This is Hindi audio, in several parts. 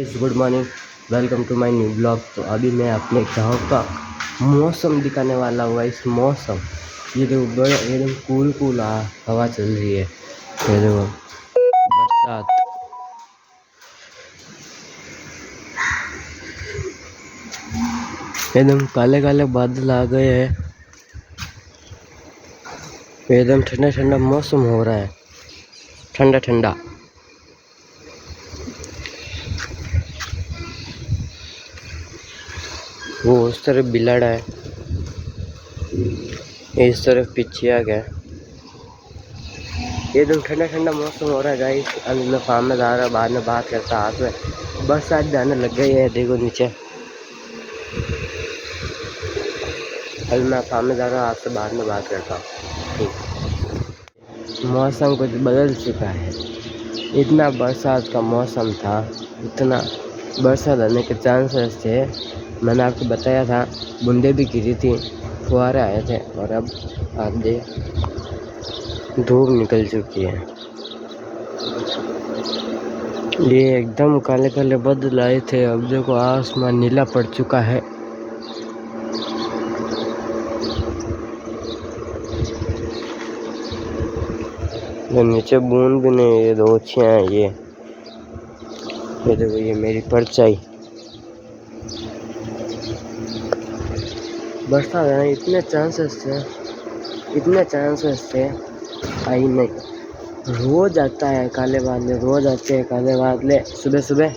Guys, good morning. Welcome to my new blog. तो अभी मैं अपने गांव का मौसम दिखाने वाला हुआ। इस मौसम ये देखो, बड़ा एकदम कूल कूल हवा चल रही है। ये देखो बरसात, एकदम काले काले बादल आ गए हैं। एकदम ठंडा ठंडा मौसम हो रहा है, ठंडा ठंडा। वो उस तरफ बिलाड़ा है, इस तरफ पीछे आ गया। एकदम ठंडा ठंडा मौसम हो रहा है गाइस। अभी मैं फार्म में जा रहा हूँ, बाद में बात करता। हाथ में बरसात जाने लग गई है, देखो नीचे। अभी मैं फार्म में जा रहा हूँ, आपसे बाद में बात करता हूँ। ठीक। मौसम कुछ बदल चुका है। इतना बरसात का मौसम था, इतना बरसात आने के चांसेस थे। मैंने आपको बताया था, बूंदे भी गिरी थी, फुहारे आए थे। और अब आप देख, धूप निकल चुकी है। ये एकदम काले काले बादल आए थे, अब देखो आसमान नीला पड़ चुका है। ये नीचे बूंद भी नहीं, ये दोछियाँ हैं। ये देखो, ये मेरी परछाई। बरसात है, इतने चांसेस थे, आई नहीं। रोज आता है काले बादल, रोज आते हैं काले बादल। सुबह सुबह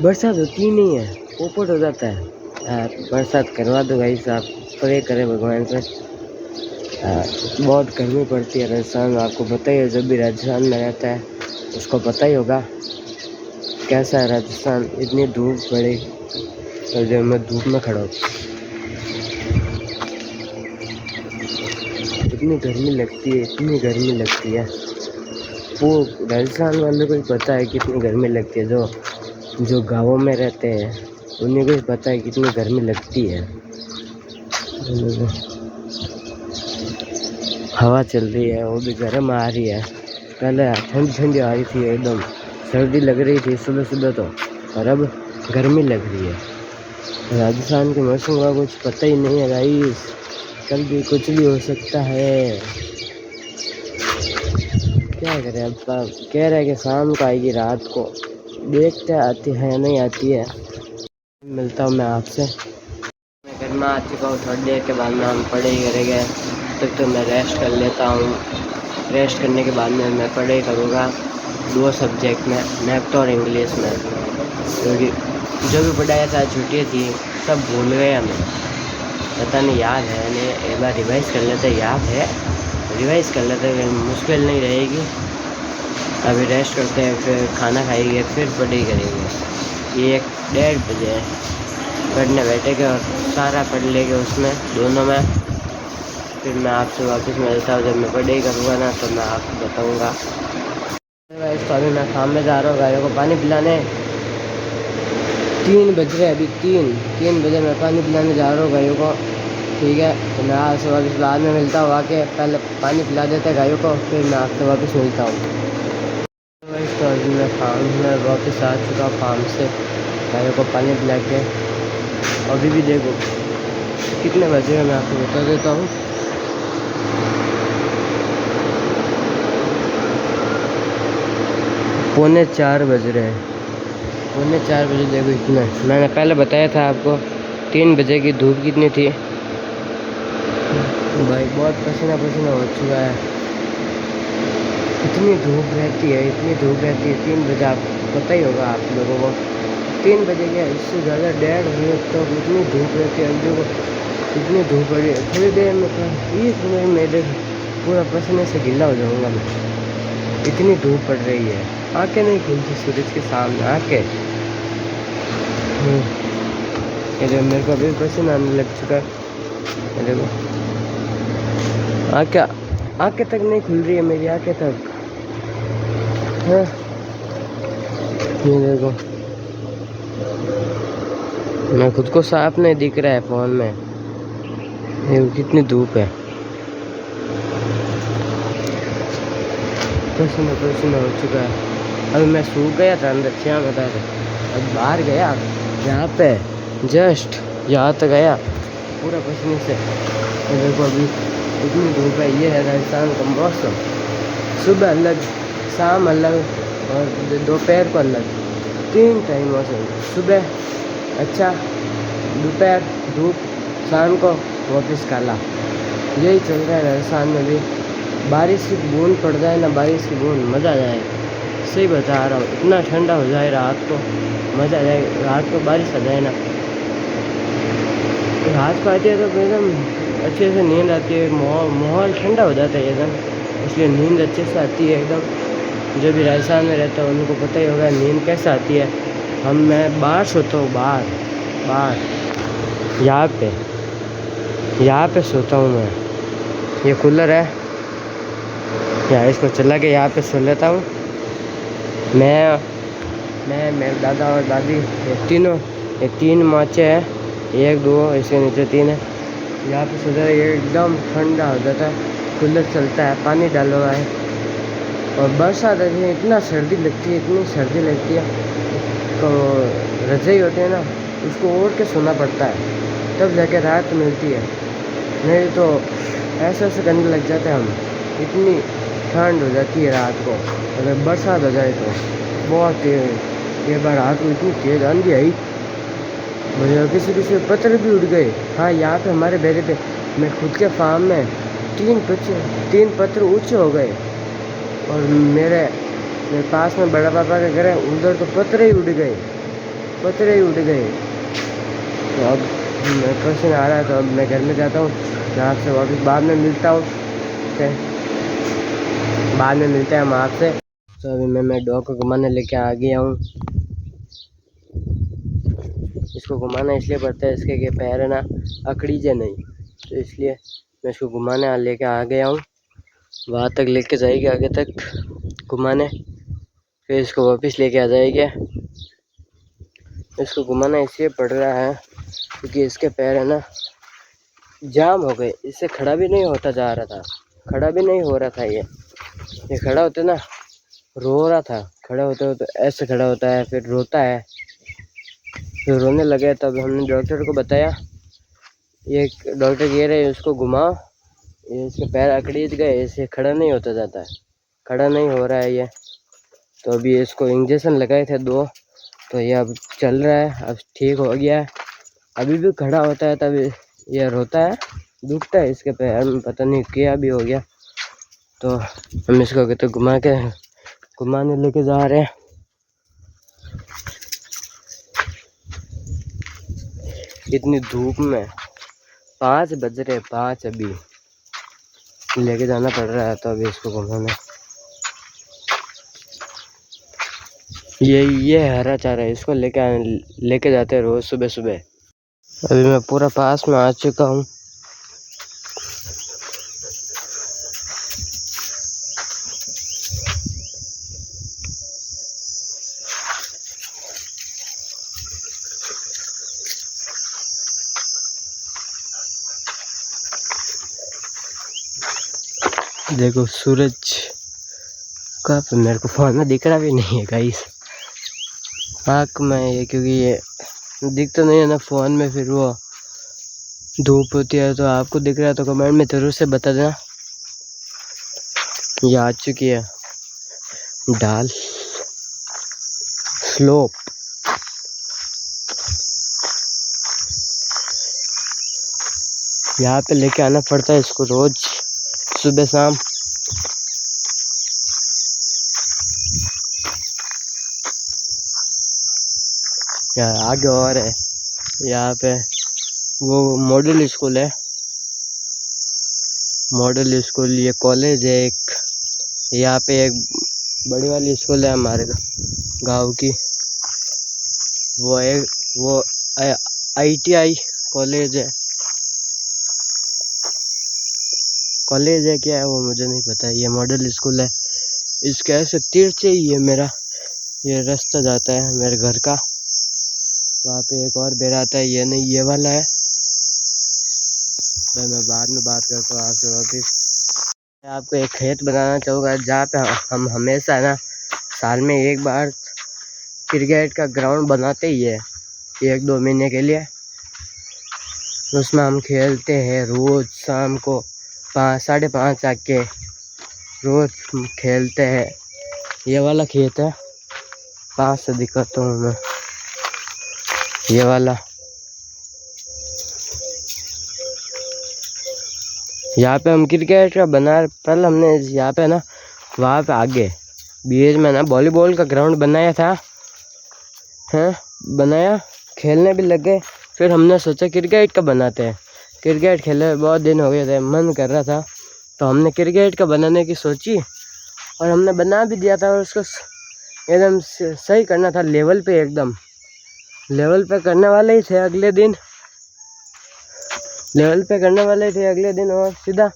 बरसात होती ही नहीं है, पोपट हो जाता है। बरसात करवा दो भाई साहब, प्रे करें भगवान से। बहुत गर्मी पड़ती है राजस्थान में, आपको पता ही है। जब भी राजस्थान में रहता है उसको पता ही होगा कैसा है राजस्थान। इतनी धूप पड़ी और जब मैं धूप में खड़ा हूँ, इतनी गर्मी लगती है। वो राजस्थान वालों को ही पता है कितनी गर्मी लगती है। जो गाँवों में रहते हैं उन्हें को पता है कितनी गर्मी लगती है। हवा चल रही है, वो भी गर्म आ रही है। पहले ठंडी ठंडी आ रही थी, एकदम सर्दी लग रही थी सुबह सुबह तो, और अब गर्मी लग रही है। राजस्थान के मौसम का कुछ पता ही नहीं है गाइस, कल भी कुछ भी हो सकता है। क्या करें, अब कह रहे हैं कि शाम को आएगी, रात को देखते हैं आती है या नहीं आती है। मिलता हूँ मैं आपसे। मैं घर में आ चुका हूँ, थोड़ी देर के बाद में हम पढ़ाई करेंगे। तब तो मैं रेस्ट कर लेता हूँ। रेस्ट करने के बाद में मैं पढ़ाई करूँगा 2 सब्जेक्ट में, मैथ और इंग्लिश में। क्योंकि जो भी पढ़ाया था, छुट्टियाँ थी, सब भूल गए हमें। पता नहीं याद है नहीं, एक बार रिवाइज़ कर लेते। याद है, रिवाइज़ कर लेते, मुश्किल नहीं रहेगी। अभी रेस्ट करते हैं, फिर खाना खाएंगे, फिर पढ़ाई करेंगे। ये 1:30 बजे पढ़ने बैठेंगे और सारा पढ़ लेंगे उसमें, दोनों में। फिर मैं आपसे वापस मिलता हूँ। जब मैं पढ़ाई करूँगा ना, तो मैं आपको बताऊँगा। तो अभी मैं फार्म में जा रहा हूँ गायों को पानी पिलाने। 3 बज रहे, अभी 3 बजे मैं पानी पिलाने जा रहा हूँ गायों को। ठीक है, तो मैं आपसे वापस बाद में मिलता हूँ। आके पहले पानी पिला देते हैं गायों को, फिर मैं आपसे वापस मिलता हूँ। तो अभी मैं फार्म में वापस आ चुका, फार्म से गायों को पानी पिला के। अभी भी देखो कितने बजे हैं, मैं आपको बता देता हूँ। पौने 4 बज रहे हैं, पौने 4 बजे। देखो इतना, मैंने पहले बताया था आपको 3 बजे की धूप कितनी थी भाई। बहुत पसीना हो चुका है। इतनी धूप रहती है 3 बजे, आपको पता ही होगा आप लोगों को। 3 बजे क्या, इससे ज़्यादा 1:30 बजे तक इतनी धूप रहती है। देखो इतनी धूप पड़ी है, थोड़ी देर में 20 मिनट में देखो पूरा पसीने से गीला हो जाऊँगा मैं। इतनी धूप पड़ रही है, आंखें नहीं खुलती सूरज के सामने। आंखें ये मेरे को अभी पसीना आने लग चुका है। देखो आंखें तक नहीं खुल रही है मेरी, आंखें तक है। ये देखो, मैं खुद को साफ नहीं दिख रहा है फ़ोन में। ये कितनी धूप है, पसीना हो चुका है। अभी मैं सूख गया था अंदर, क्या बता रहे। अब बाहर गया, यहाँ पे जस्ट यहाँ तक गया पूरा पसीने से। तो देखो अभी इतनी धूप है। ये है राजस्थान का मौसम। सुबह अलग, शाम अलग और दोपहर को अलग, 3 टाइम मौसम। सुबह अच्छा, दोपहर धूप, शाम को वापस काला। यही चल रहा है राजस्थान में भी। बारिश की बूंद पड़ जाए ना, बारिश की बूंद, मज़ा आ जाए। सही बता रहा हूँ, इतना ठंडा हो जाए रात को, मज़ा आ जाए। रात को बारिश आ जाए ना, रात को आती है तो एकदम अच्छे से नींद आती है। माहौल ठंडा हो जाता है एकदम, इसलिए नींद अच्छे से आती है एकदम। जो भी राजस्थान में रहता है उनको पता ही होगा नींद कैसे आती है। मैं बाहर सोता हूँ, बाहर यहाँ पे सोता हूँ मैं। ये कूलर है, यहाँ इसको चला के यहाँ पे सो लेता हूँ मैं, मेरे दादा और दादी, ये 3 माचे हैं, 1 2 इसके नीचे 3 है। यहाँ पे सो जाता है, ये एकदम ठंडा हो जाता है। कूलर चलता है, पानी डाला हुआ है। और बरसात आती है, इतना सर्दी लगती है, इतनी सर्दी लगती है। तो रज़ाई होती है ना, उसको ओढ़ के सोना पड़ता है, तब जाके राहत मिलती है। नहीं तो ऐसे करने लग जाते हैं हम, इतनी ठंड हो जाती है रात को। अगर बरसात हो जाए तो बहुत तेज। ये बार रात को इतनी तेज़ आंधी आई, मुझे किसी पत्थर भी उड़ गए। हाँ, यहाँ पे हमारे बेरे पे, मैं खुद के फार्म में 3 पत्थर ऊँचे हो गए। और मेरे पास में बड़ा पापा का घर है, उधर तो पत्थर ही उड़ गए। तो अब मैं क्वेश्चन आ रहा है, तो अब मैं घर में जाता हूँ। मैं आपसे वापस बाद में मिलता हूँ, बाद में मिलते हैं हम आपसे। तो अभी मैं डॉग को घुमाने लेके आ गया हूँ। इसको घुमाना इसलिए पड़ता है, इसके पैर है ना अकड़ी जे नहीं, तो इसलिए मैं इसको घुमाने लेके आ गया हूँ। वहाँ तक लेके जाएगी आगे तक घुमाने, फिर इसको वापस लेके आ जाएगी। इसको घुमाना इसलिए पड़ रहा है क्योंकि इसके पैर है ना जाम हो गए। इससे खड़ा भी नहीं होता जा रहा था, खड़ा भी नहीं हो रहा था। ये खड़ा होते ना रो रहा था, खड़ा होते हो तो ऐसे खड़ा होता है, फिर रोता है, फिर रोने लगे। तब हमने डॉक्टर को बताया, ये डॉक्टर कह रहे उसको घुमाओ, ये इसके पैर अकड़ी गए, इससे खड़ा नहीं होता जाता है, खड़ा नहीं हो रहा है ये। तो अभी इसको इंजेक्शन लगाए थे 2, तो ये अब चल रहा है, अब ठीक हो गया है। अभी भी खड़ा होता है तब ये रोता है, दुखता है इसके पैर में, पता नहीं क्या भी हो गया। तो हम इसको कहते घुमाने लेके जा रहे हैं। इतनी धूप में 5 बज रहे, 5 अभी लेके जाना पड़ रहा है। तो अभी इसको घुमाना, ये हरा चारा है, इसको लेके जाते हैं रोज सुबह सुबह। अभी मैं पूरा पास में आ चुका हूँ। देखो सूरज का मेरे को फोन में दिख रहा भी नहीं है गाइस, आँख में ये, क्योंकि ये दिख तो नहीं है ना फ़ोन में, फिर वो धूप होती है। तो आपको दिख रहा है तो कमेंट में ज़रूर से बता देना। ये आ चुकी है डाल स्लोप। यहाँ पे लेके आना पड़ता है इसको रोज सुबह शाम। यार आगे और है, यहाँ पे वो मॉडल स्कूल है, मॉडल स्कूल। ये कॉलेज है एक, यहाँ पे एक बड़ी वाली स्कूल है हमारे गांव की, वो ITI कॉलेज है। कॉलेज है क्या है वो मुझे नहीं पता, ये मॉडल स्कूल है। इसके ऐसे तिरछे ही है मेरा ये रास्ता जाता है मेरे घर का। वहाँ पे एक और बेर आता है, ये नहीं ये वाला है। तो मैं बाद में बात करता हूँ आपसे वापिस। आपको एक खेत बनाना चाहूँगा जहाँ पे हम हमेशा ना साल में एक बार क्रिकेट का ग्राउंड बनाते ही है 1-2 महीने के लिए। उसमें हम खेलते हैं रोज़ शाम को 5-5:30 आके रोज़ खेलते हैं। ये वाला खेत है, पास से दिखाता हूँ मैं, ये वाला। यहाँ पे हम क्रिकेट का बना, पहले हमने यहाँ पे ना वहाँ पे आगे बीच में ना वॉलीबॉल का ग्राउंड बनाया था, हैं बनाया, खेलने भी लग गए। फिर हमने सोचा क्रिकेट का बनाते हैं, क्रिकेट खेले बहुत दिन हो गए थे, मन कर रहा था, तो हमने क्रिकेट का बनाने की सोची और हमने बना भी दिया था। और उसको एकदम सही करना था, लेवल पे, एकदम लेवल पे करने वाले ही थे अगले दिन, लेवल पे करने वाले थे अगले दिन। और सीधा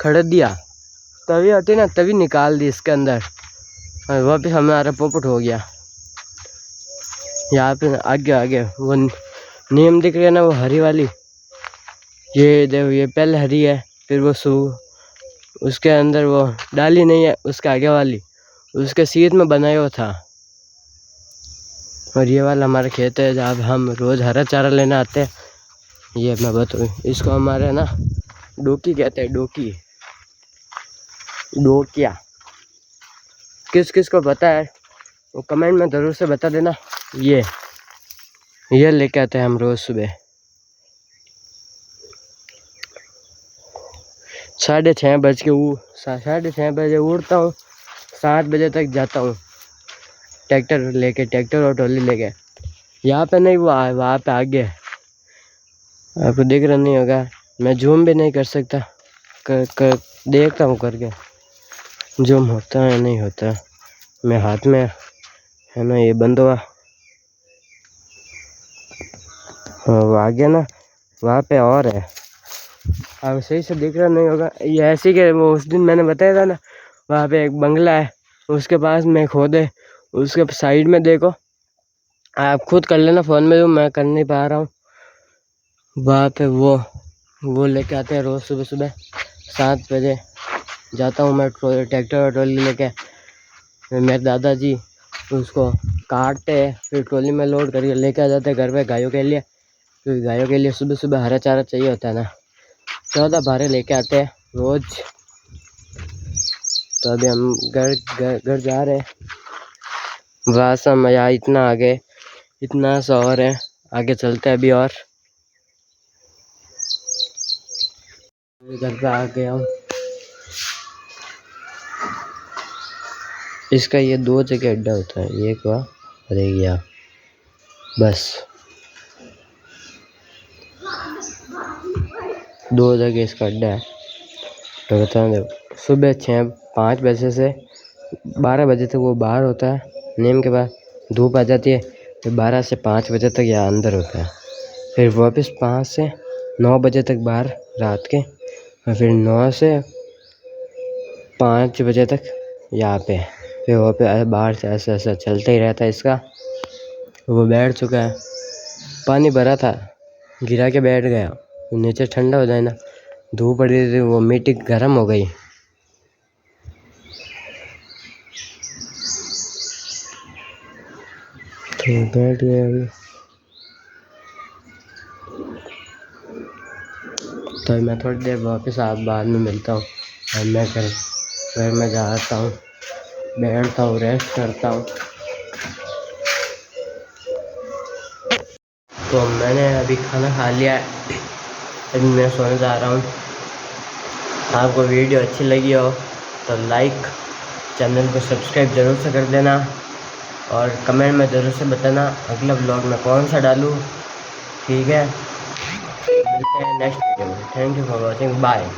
खड़ दिया, तभी होती ना तभी निकाल दी इसके अंदर, और वापस हमारा पोपट हो गया। यहाँ पे आगे आगे वो नीम दिख रही है ना, वो हरी वाली, ये देखो, ये पहले हरी है, फिर वो उसके अंदर वो डाली नहीं है, उसके आगे वाली उसके सीध में बनाया हुआ था। और ये वाला हमारा खेत है जहाँ हम रोज़ हरा चारा लेने आते हैं। ये मैं बताऊँ, इसको हमारे ना डोकी कहते हैं, डोकी, डोकिया। किस किस को पता है वो कमेंट में ज़रूर से बता देना। ये लेके आते हैं हम रोज़ सुबह 6:30 बज के, 6:30 बजे उठता हूँ, 7 बजे तक जाता हूँ ट्रैक्टर लेके, ट्रैक्टर और ट्रॉली लेके। यहाँ पे नहीं, वो वहाँ पे आगे, आपको दिख रहा नहीं होगा, मैं जूम भी नहीं कर सकता, देखता हूँ करके जूम होता है नहीं होता। मैं हाथ में है ना ये बंद हुआ, वो आगे ना वहाँ पे और है, अब सही से दिख रहा नहीं होगा। ये ऐसे के वो उस दिन मैंने बताया था ना, वहाँ पे एक बंगला है, उसके पास में खोदे, उसके साइड में देखो, आप खुद कर लेना फ़ोन में, जो मैं कर नहीं पा रहा हूँ। वहाँ पे वो लेके आते हैं रोज़ सुबह सुबह 7 बजे जाता हूँ मैं ट्रैक्टर और ट्रॉली लेके। मेरे दादाजी उसको काटते हैं, फिर ट्रॉली में लोड करके लेके आ जाते हैं घर पे गायों के लिए, क्योंकि गायों के लिए सुबह सुबह हरा चारा चाहिए होता है ना। 14 भारे लेके आते हैं रोज़। तो अभी हम घर जा रहे हैं, वहाँ से हम यहाँ इतना आगे, इतना सा और है, आगे चलते हैं अभी। और घर पे आ गया हूँ। इसका ये 2 जगह अड्डा होता है, एक वहाँ और एक यहाँ, बस 2 जगह इसका अड्डा है। तो बता दो, सुबह 5 बजे से 12 बजे तक वो बाहर होता है, नीम के बाद धूप आ जाती है, फिर 12 से 5 बजे तक यहाँ अंदर होता है, फिर वापस 5 से 9 बजे तक बाहर रात के, और फिर 9 से 5 बजे तक यहाँ पे, फिर वहाँ पे बाहर से ऐसा ऐसा चलता ही रहता है इसका। वो बैठ चुका है, पानी भरा था, गिरा के बैठ गया, नीचे ठंडा हो जाए ना, धूप पड़ी थी, वो मिट्टी गर्म हो गई। तो बैठ गया अभी। तो मैं थोड़ी देर वापस बाद में मिलता हूँ, और मैं घर में जाता हूँ, बैठता हूँ, रेस्ट करता हूँ। तो मैंने अभी खाना खा लिया है, अभी मैं सोने जा रहा हूँ। आपको वीडियो अच्छी लगी हो तो लाइक, चैनल को सब्सक्राइब ज़रूर से कर देना, और कमेंट में ज़रूर से बताना अगला ब्लॉग में कौन सा डालूँ। ठीक है, मिलते हैं नेक्स्ट वीडियो में। Thank you for watching, bye.